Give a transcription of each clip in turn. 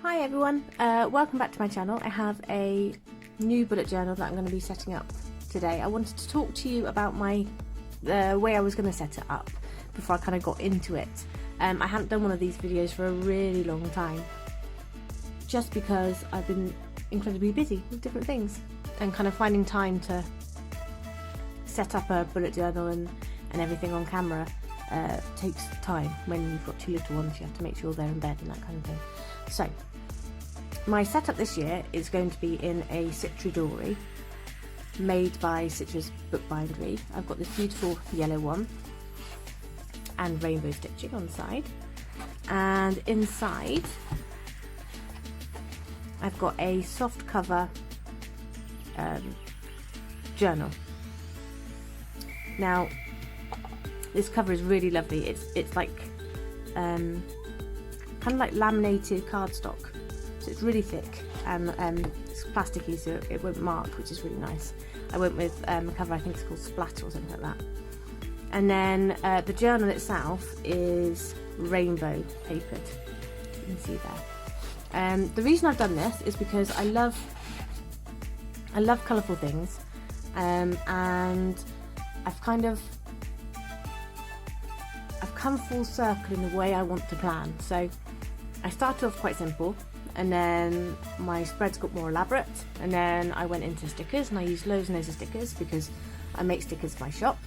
Hi everyone, welcome back to my channel. I have a new bullet journal that I'm going to be setting up today. I wanted to talk to you about the way I was going to set it up before I kind of got into it. I hadn't done one of these videos for a really long time, just because I've been incredibly busy with different things and kind of finding time to set up a bullet journal and everything on camera takes time. When you've got two little ones, you have to make sure they're in bed and that kind of thing. So my setup this year is going to be in a Citridori made by Citrus Bookbindery. I've got this beautiful yellow one and rainbow stitching on the side, and inside I've got a soft cover journal. Now this cover is really lovely. It's like kind of like laminated cardstock, so it's really thick and it's plasticky, so it won't mark, which is really nice. I went with a cover I think it's called Splatter or something like that. And then the journal itself is rainbow papered, you can see there. The reason I've done this is because I love colourful things, and I've come full circle in the way I want to plan. So I started off quite simple, and then my spreads got more elaborate, and then I went into stickers, and I used loads and loads of stickers because I make stickers for my shop.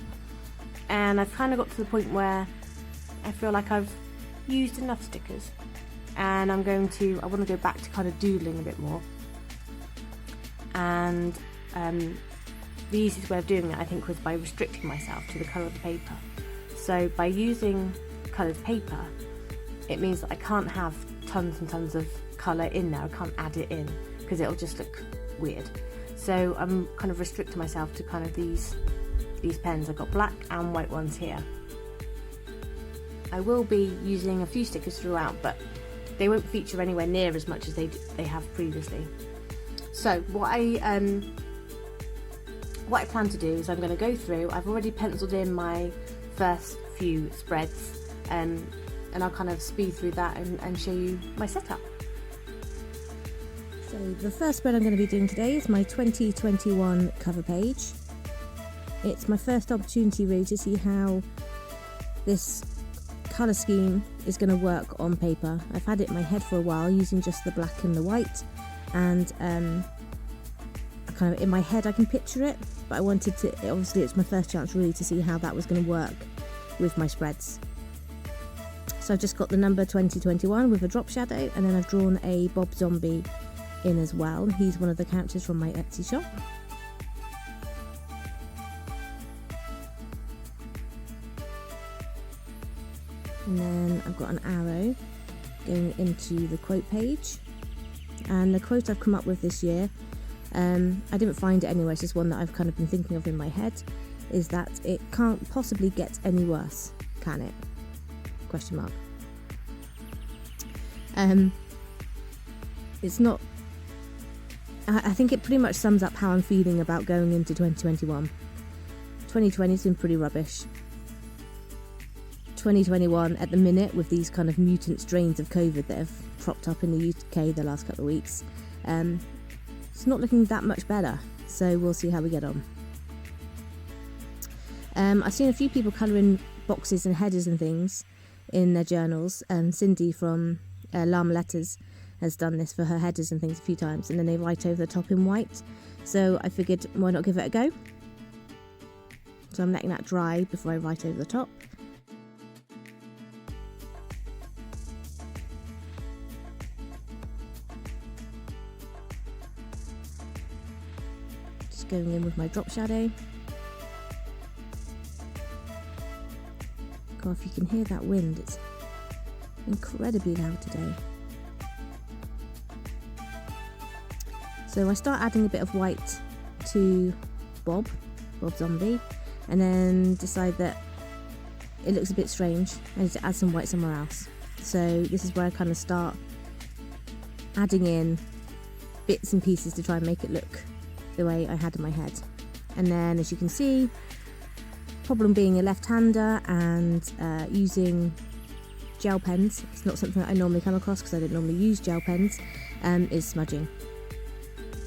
And I've kind of got to the point where I feel like I've used enough stickers, and I want to go back to kind of doodling a bit more. And the easiest way of doing it, I think, was by restricting myself to the colour of the paper. So by using coloured paper, it means that I can't have tons and tons of colour in there. I can't add it in because it'll just look weird. So I'm kind of restricting myself to kind of these pens. I've got black and white ones here. I will be using a few stickers throughout, but they won't feature anywhere near as much as they have previously. So what I plan to do is I'm going to go through. I've already penciled in my first few spreads, and I'll kind of speed through that and show you my setup. So the first spread I'm going to be doing today is my 2021 cover page. It's my first opportunity really to see how this colour scheme is going to work on paper. I've had it in my head for a while using just the black and the white, and kind of in my head I can picture it, but I wanted to, obviously it's my first chance really to see how that was going to work with my spreads. So I've just got the number 2021 with a drop shadow, and then I've drawn a Bob Zombie in as well. He's one of the characters from my Etsy shop. And then I've got an arrow going into the quote page, and the quote I've come up with this year, I didn't find it anywhere, it's just one that I've kind of been thinking of in my head, is that it can't possibly get any worse, can it? Question mark. It's not, I think it pretty much sums up how I'm feeling about going into 2021. 2020's been pretty rubbish. 2021 at the minute, with these kind of mutant strains of COVID that have cropped up in the UK the last couple of weeks, it's not looking that much better, so we'll see how we get on. I've seen a few people colouring boxes and headers and things in their journals. Cindy from Llama Letters has done this for her headers and things a few times, and then they write over the top in white, so I figured why not give it a go. So I'm letting that dry before I write over the top. Just going in with my drop shadow. God, if you can hear that wind, it's incredibly loud today. So I start adding a bit of white to Bob Zombie, and then decide that it looks a bit strange, I need to add some white somewhere else. So this is where I kind of start adding in bits and pieces to try and make it look the way I had in my head. And then, as you can see, problem being a left-hander and using gel pens, it's not something that I normally come across because I don't normally use gel pens, is smudging.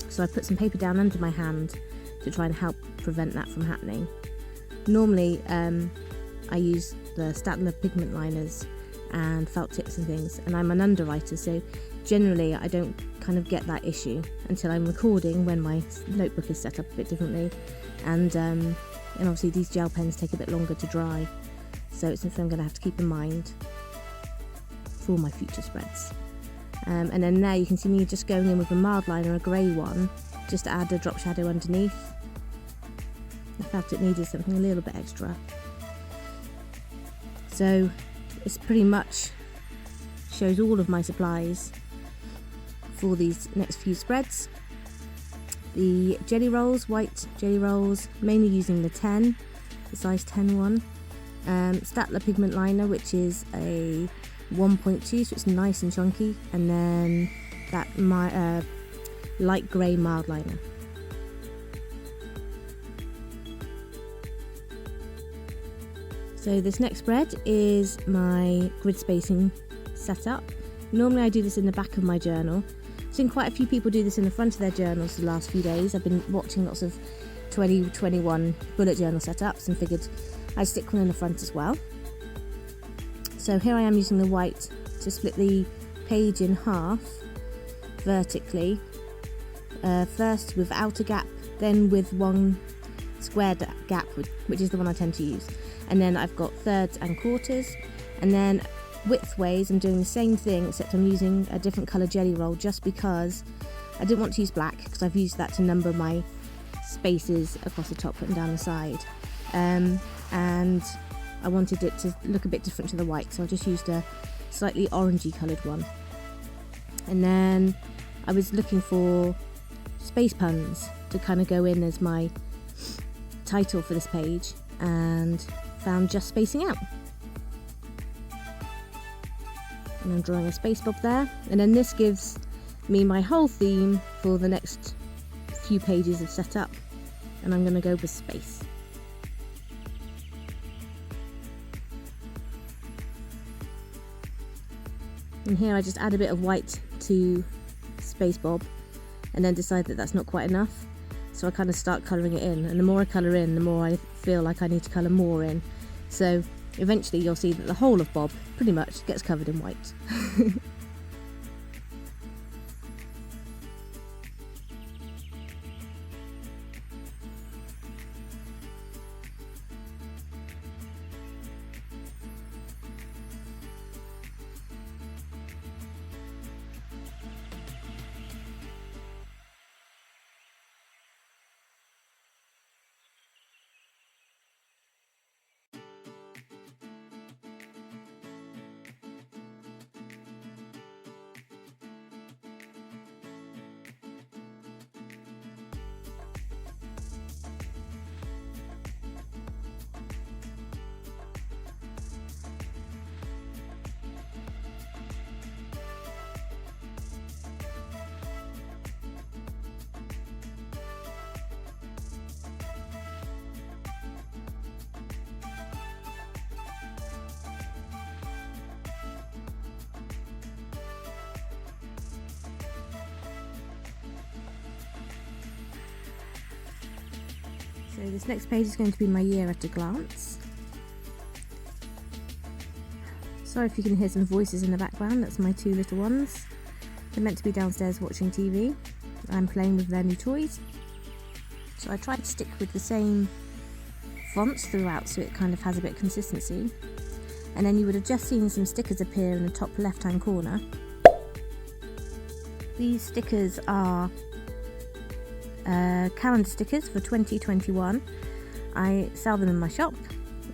So I put some paper down under my hand to try and help prevent that from happening. Normally I use the Staetdler pigment liners and felt tips and things, and I'm an underwriter, so generally I don't kind of get that issue until I'm recording, when my notebook is set up a bit differently, and obviously these gel pens take a bit longer to dry, so it's something I'm going to have to keep in mind for my future spreads. And then there you can see me just going in with a Mildliner, a grey one, just to add a drop shadow underneath. I felt it needed something a little bit extra. So it's pretty much shows all of my supplies for these next few spreads. The jelly rolls, white jelly rolls, mainly using the 10, the size 10 one. Staetdler pigment liner, which is a 1.2, so it's nice and chunky, and then that light grey Mildliner. So this next spread is my grid spacing setup. Normally I do this in the back of my journal. I've seen quite a few people do this in the front of their journals the last few days. I've been watching lots of 2021 bullet journal setups and figured I'd stick one in the front as well. So here I am using the white to split the page in half vertically, first without a gap, then with one square gap, which is the one I tend to use, and then I've got thirds and quarters, and then widthways I'm doing the same thing, except I'm using a different colour jelly roll, just because I didn't want to use black, because I've used that to number my spaces across the top and down the side, and I wanted it to look a bit different to the white, so I just used a slightly orangey coloured one. And then I was looking for space puns to kind of go in as my title for this page, and found just spacing out. And I'm drawing a space bob there, and then this gives me my whole theme for the next few pages of setup, and I'm going to go with space. And here I just add a bit of white to space bob, and then decide that that's not quite enough, so I kind of start colouring it in, and the more I colour in, the more I feel like I need to colour more in, so eventually you'll see that the whole of Bob pretty much gets covered in white. So this next page is going to be my year at a glance. Sorry if you can hear some voices in the background, that's my two little ones. They're meant to be downstairs watching TV. I'm playing with their new toys. So I tried to stick with the same fonts throughout so it kind of has a bit of consistency. And then you would have just seen some stickers appear in the top left hand corner. These stickers are calendar stickers for 2021. I sell them in my shop.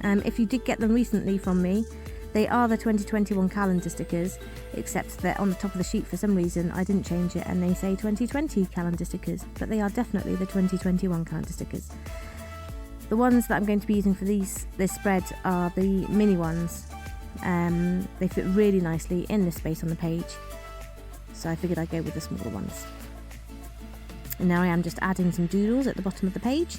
If you did get them recently from me, they are the 2021 calendar stickers, except that on the top of the sheet for some reason I didn't change it and they say 2020 calendar stickers, but they are definitely the 2021 calendar stickers. The ones that I'm going to be using for this spread are the mini ones. They fit really nicely in the space on the page, so I figured I'd go with the smaller ones. And now I am just adding some doodles at the bottom of the page.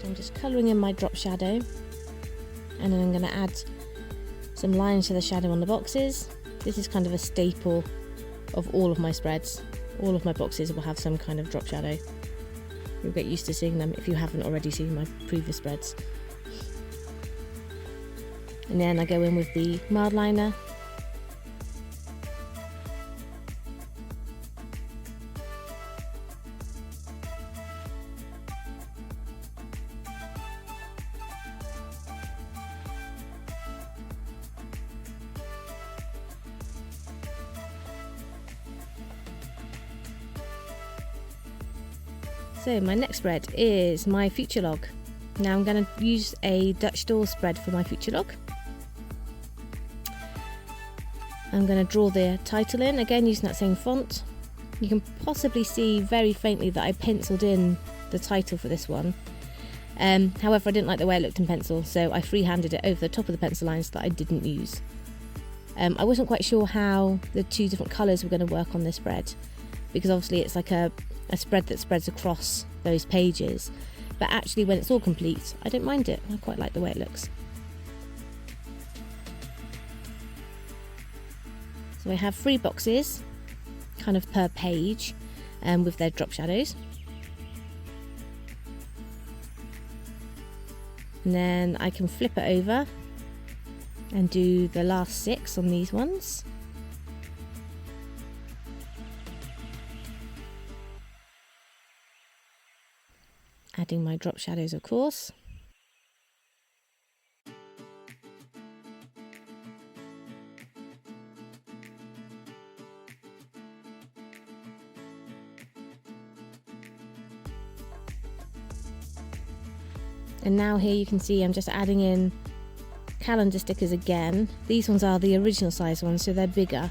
So I'm just colouring in my drop shadow, and then I'm going to add some lines to the shadow on the boxes. This is kind of a staple of all of my spreads. All of my boxes will have some kind of drop shadow. You'll get used to seeing them if you haven't already seen my previous spreads. And then I go in with the Mildliner. So my next spread is my future log. Now I'm going to use a Dutch door spread for my future log. I'm going to draw the title in, again using that same font. You can possibly see very faintly that I penciled in the title for this one. However, I didn't like the way it looked in pencil, so I freehanded it over the top of the pencil lines that I didn't use. I wasn't quite sure how the two different colours were going to work on this spread, because obviously it's like a spread that spreads across those pages, but actually when it's all complete I don't mind it. I quite like the way it looks. So I have 3 boxes kind of per page with their drop shadows, and then I can flip it over and do the last 6 on these ones. Adding my drop shadows, of course. And now here you can see I'm just adding in calendar stickers again. These ones are the original size ones, so they're bigger.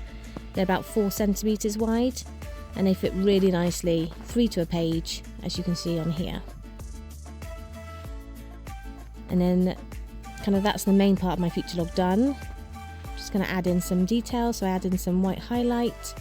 They're about 4 centimeters wide, and they fit really nicely, 3 to a page, as you can see on here. And then kind of that's the main part of my future log done. Just going to add in some detail, so I add in some white highlight.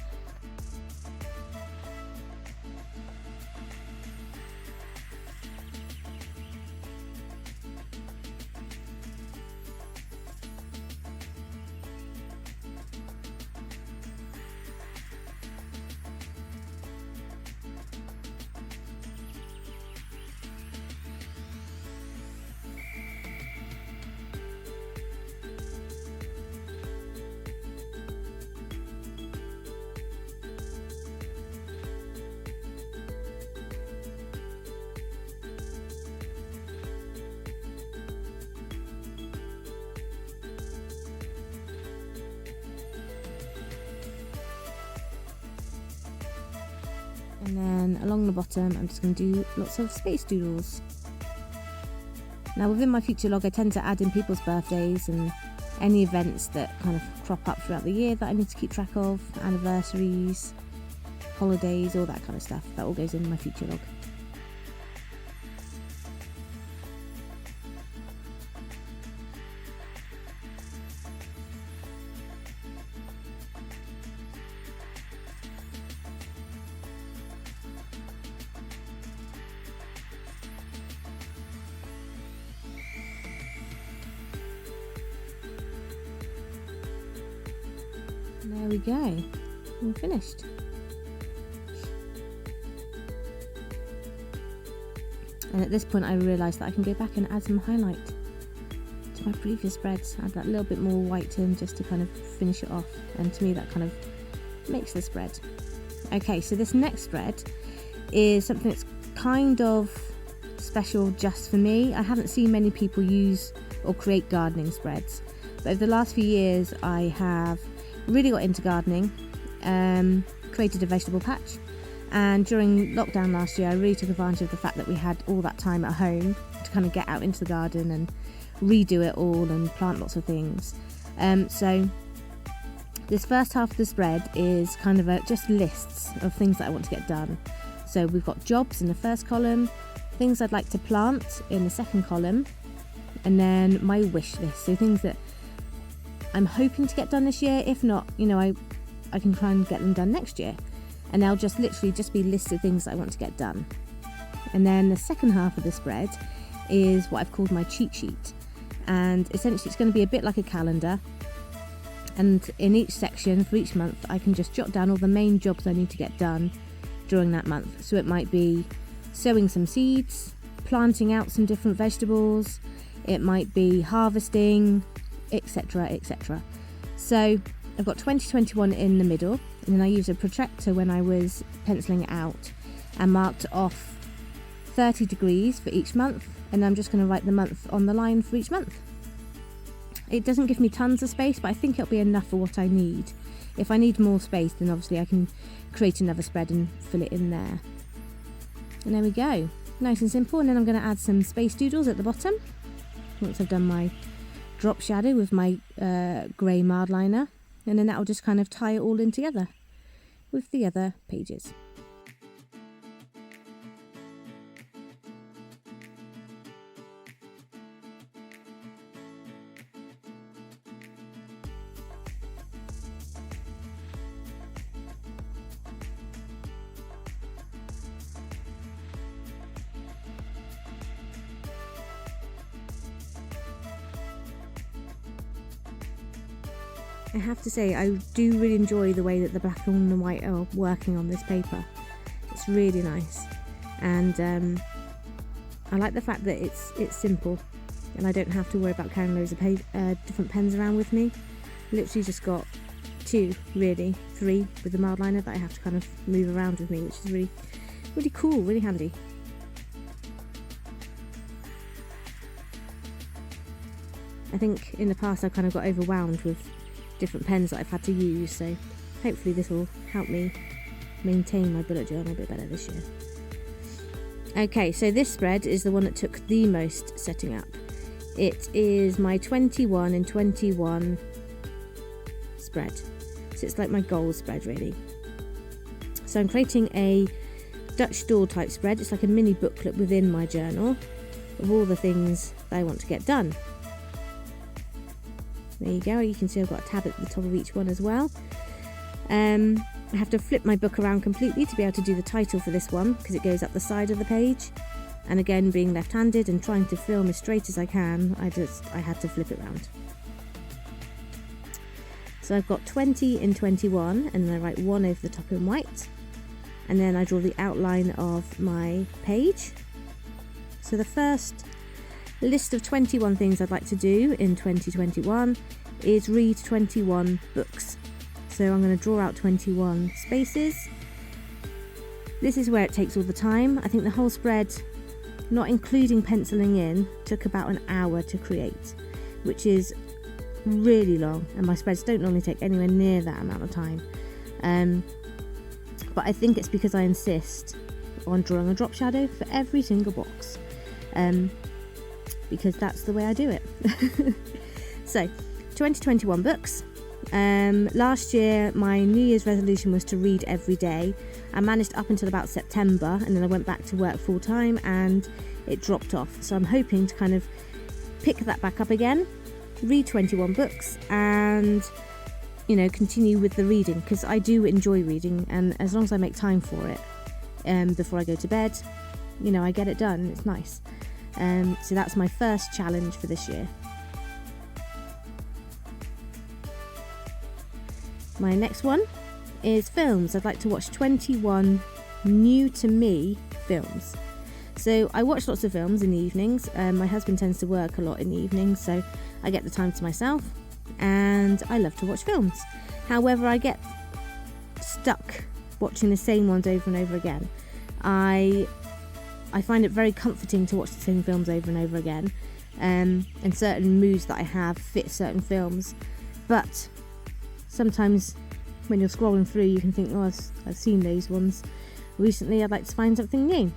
And then along the bottom I'm just going to do lots of space doodles. Now within my future log I tend to add in people's birthdays and any events that kind of crop up throughout the year that I need to keep track of, anniversaries, holidays, all that kind of stuff. That all goes in my future log. There we go, we're finished. And at this point I realised that I can go back and add some highlight to my previous spreads, add that little bit more white in just to kind of finish it off, and to me that kind of makes the spread. Okay, so this next spread is something that's kind of special just for me. I haven't seen many people use or create gardening spreads, but over the last few years I have really got into gardening, created a vegetable patch, and during lockdown last year I really took advantage of the fact that we had all that time at home to kind of get out into the garden and redo it all and plant lots of things. So this first half of the spread is kind of just lists of things that I want to get done. So we've got jobs in the first column, things I'd like to plant in the second column, and then my wish list, so things that I'm hoping to get done this year. If not, you know, I can try and get them done next year, and they'll just literally just be lists of things that I want to get done. And then the second half of the spread is what I've called my cheat sheet, and essentially it's going to be a bit like a calendar, and in each section for each month I can just jot down all the main jobs I need to get done during that month. So it might be sowing some seeds, planting out some different vegetables, it might be harvesting, etc, etc. So I've got 2021 in the middle, and then I used a protractor when I was penciling it out and marked off 30 degrees for each month, and I'm just going to write the month on the line for each month. It doesn't give me tons of space, but I think it'll be enough for what I need. If I need more space, then obviously I can create another spread and fill it in there. And there we go, nice and simple. And then I'm going to add some space doodles at the bottom once I've done my drop shadow with my grey Mildliner, and then that will just kind of tie it all in together with the other pages. I have to say, I do really enjoy the way that the black and the white are working on this paper. It's really nice, and I like the fact that it's simple, and I don't have to worry about carrying loads of different pens around with me. Literally just got 2, really 3 with the Mildliner that I have to kind of move around with me, which is really cool, really handy. I think in the past I've kind of got overwhelmed with different pens that I've had to use, so hopefully this will help me maintain my bullet journal a bit better this year. Okay, so this spread is the one that took the most setting up. It is my 21 and 21 spread, so it's like my goal spread really. So I'm creating a Dutch door type spread. It's like a mini booklet within my journal of all the things that I want to get done. There you go, you can see I've got a tab at the top of each one as well. I have to flip my book around completely to be able to do the title for this one, because it goes up the side of the page. And again, being left-handed and trying to film as straight as I can, I had to flip it around. So I've got 20 in 21, and then I write 1 over the top in white. And then I draw the outline of my page. So the first list of 21 things I'd like to do in 2021 is read 21 books. So I'm going to draw out 21 spaces. This is where it takes all the time. I think the whole spread, not including penciling in, took about an hour to create, which is really long, and my spreads don't normally take anywhere near that amount of time. But I think it's because I insist on drawing a drop shadow for every single box. Because that's the way I do it. So 2021 books. Last year my New Year's resolution was to read every day. I managed up until about September, and then I went back to work full time and it dropped off. So I'm hoping to kind of pick that back up again, read 21 books, and continue with the reading, because I do enjoy reading, and as long as I make time for it before I go to bed, I get it done. It's nice. So that's my first challenge for this year. My next one is films. I'd like to watch 21 new to me films. So I watch lots of films in the evenings. My husband tends to work a lot in the evenings, so I get the time to myself, and I love to watch films. However, I get stuck watching the same ones over and over again. I find it very comforting to watch the same films over and over again, and certain moods that I have fit certain films. But sometimes when you're scrolling through, you can think, oh, I've seen those ones recently, I'd like to find something new.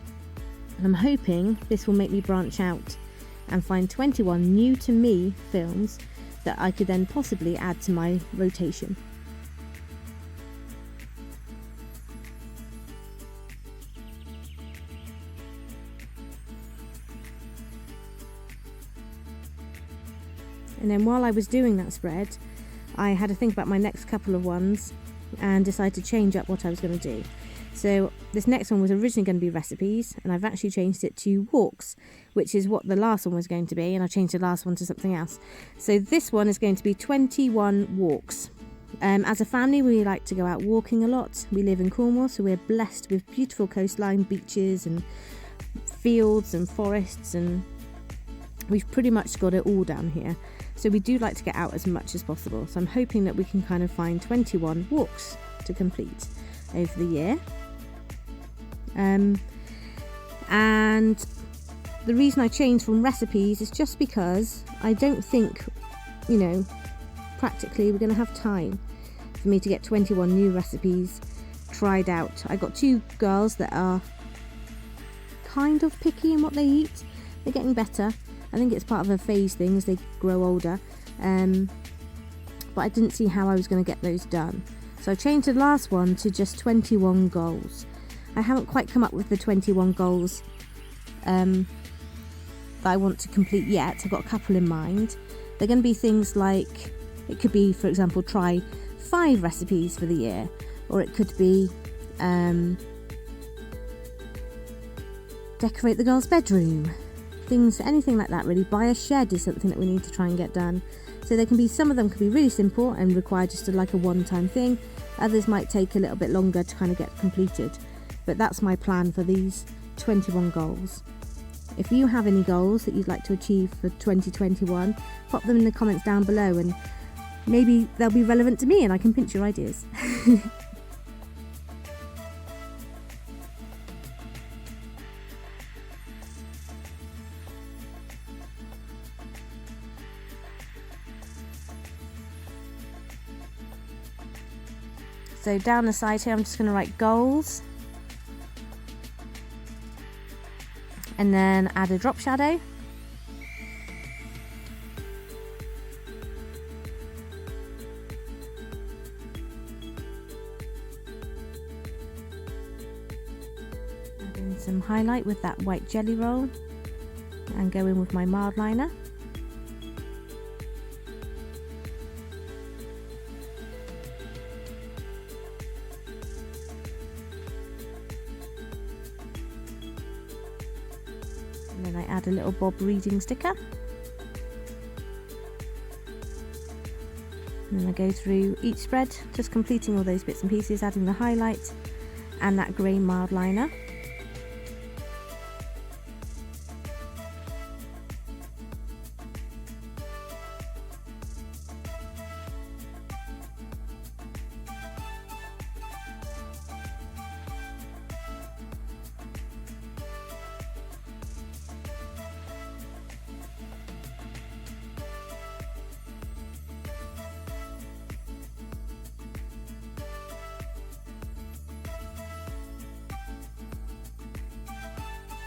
And I'm hoping this will make me branch out and find 21 new to me films that I could then possibly add to my rotation. And then while I was doing that spread, I had to think about my next couple of ones and decided to change up what I was going to do. So this next one was originally going to be recipes, and I've actually changed it to walks, which is what the last one was going to be, and I changed the last one to something else. So this one is going to be 21 walks. As a family, we like to go out walking a lot. We live in Cornwall, so we're blessed with beautiful coastline, beaches and fields and forests, and we've pretty much got it all down here. So we do like to get out as much as possible. So I'm hoping that we can kind of find 21 walks to complete over the year. And the reason I changed from recipes is just because I don't think, practically we're going to have time for me to get 21 new recipes tried out. I got 2 girls that are kind of picky in what they eat. They're getting better. I think it's part of a phase thing as they grow older. But I didn't see how I was going to get those done. So I changed the last one to just 21 goals. I haven't quite come up with the 21 goals that I want to complete yet. I've got a couple in mind. They're going to be things like, it could be, for example, try 5 recipes for the year, or it could be decorate the girls' bedroom, anything like that really. Buy a shed is something that we need to try and get done. So they can be, some of them could be really simple and require just a one-time thing. Others might take a little bit longer to kind of get completed. But that's my plan for these 21 goals. If you have any goals that you'd like to achieve for 2021, pop them in the comments down below, and maybe they'll be relevant to me and I can pinch your ideas. So down the side here, I'm just going to write goals, and then add a drop shadow. Add in some highlight with that white jelly roll, and go in with my Mildliner. And then I add a little Bob reading sticker. And then I go through each spread, just completing all those bits and pieces, adding the highlight and that grey Mildliner.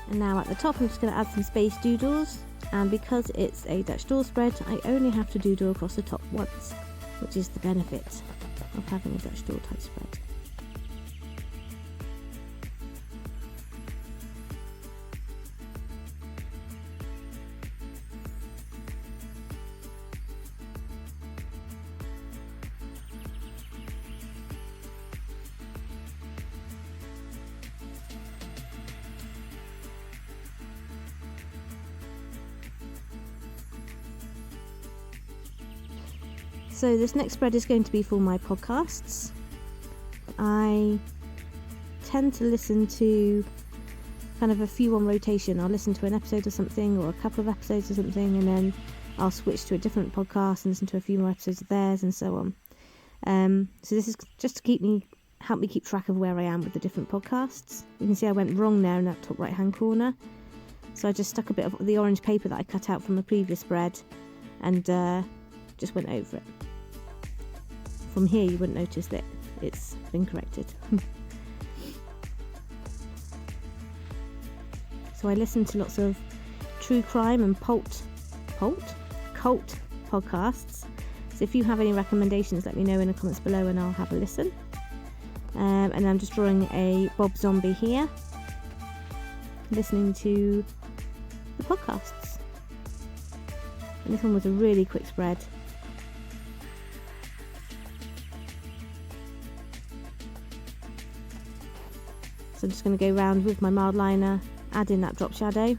And now at the top I'm just going to add some space doodles, and because it's a Dutch door spread I only have to doodle across the top once, which is the benefit of having a Dutch door type spread. So this next spread is going to be for my podcasts. I tend to listen to kind of a few on rotation. I'll listen to an episode or something, or a couple of episodes or something, and then I'll switch to a different podcast and listen to a few more episodes of theirs, and so on. So this is just to help me keep track of where I am with the different podcasts. You can see I went wrong now in that top right hand corner. So I just stuck a bit of the orange paper that I cut out from a previous spread and just went over it. From here you wouldn't notice that it's been corrected. So I listen to lots of true crime and cult podcasts. So if you have any recommendations, let me know in the comments below and I'll have a listen. And I'm just drawing a Bob Zombie here, listening to the podcasts. And this one was a really quick spread. So I'm just going to go around with my Mildliner, add in that drop shadow,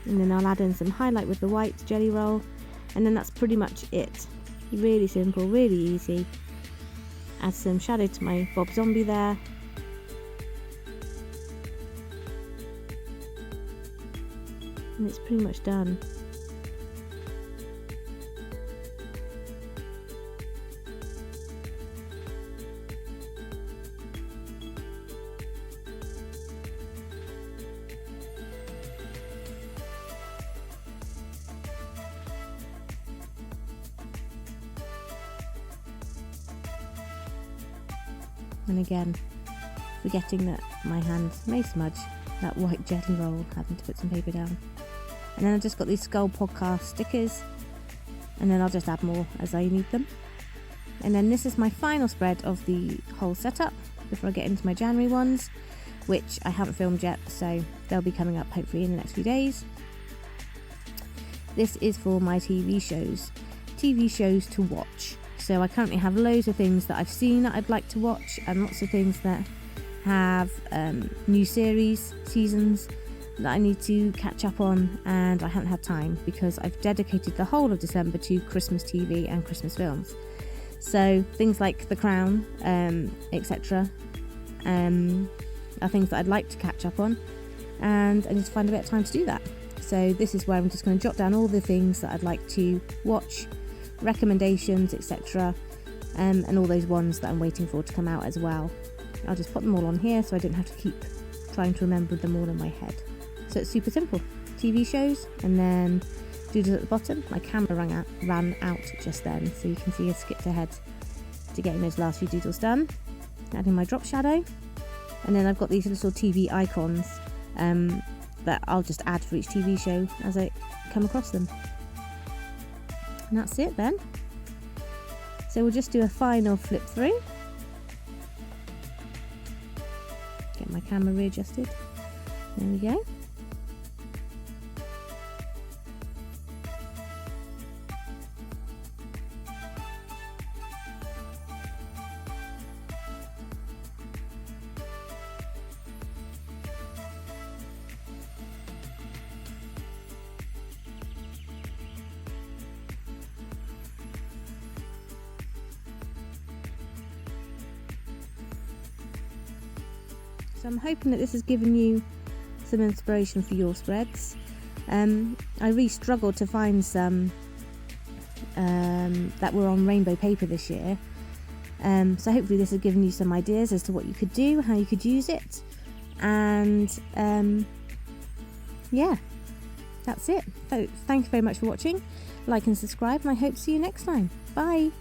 and then I'll add in some highlight with the white jelly roll, and then that's pretty much it. Really simple, really easy. Add some shadow to my Bob Zombie there. And it's pretty much done. And again, forgetting that my hand may smudge that white jelly roll, having to put some paper down. And then I've just got these Skull Podcast stickers, and then I'll just add more as I need them. And then this is my final spread of the whole setup before I get into my January ones, which I haven't filmed yet, so they'll be coming up hopefully in the next few days. This is for my TV shows to watch. So I currently have loads of things that I've seen that I'd like to watch, and lots of things that have new seasons that I need to catch up on, and I haven't had time because I've dedicated the whole of December to Christmas TV and Christmas films. So things like The Crown, etc. Are things that I'd like to catch up on, and I need to find a bit of time to do that. So this is where I'm just going to jot down all the things that I'd like to watch, recommendations, etc., and all those ones that I'm waiting for to come out as well. I'll just put them all on here so I don't have to keep trying to remember them all in my head. So it's super simple. TV shows, and then doodles at the bottom. My camera ran out just then, so you can see I skipped ahead to getting those last few doodles done. Adding my drop shadow, and then I've got these little TV icons that I'll just add for each TV show as I come across them. And that's it then. So we'll just do a final flip through. Get my camera readjusted. There we go. So I'm hoping that this has given you some inspiration for your spreads. I really struggled to find some that were on rainbow paper this year. So hopefully this has given you some ideas as to what you could do, how you could use it. And yeah, that's it. So thank you very much for watching. Like and subscribe, and I hope to see you next time. Bye!